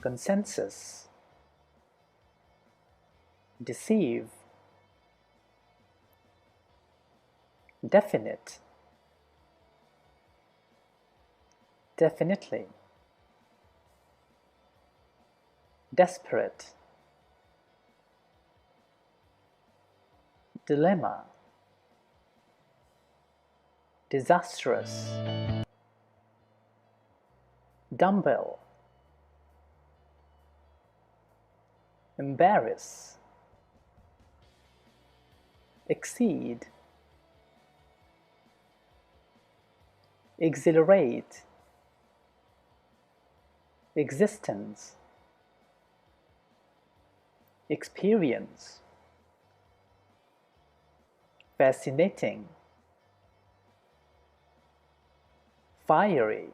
consensus, deceive, definite, definitely, desperate, dilemma, disastrous, dumbbell, embarrass, exceed, exhilarate, existence, experience, fascinating, fiery,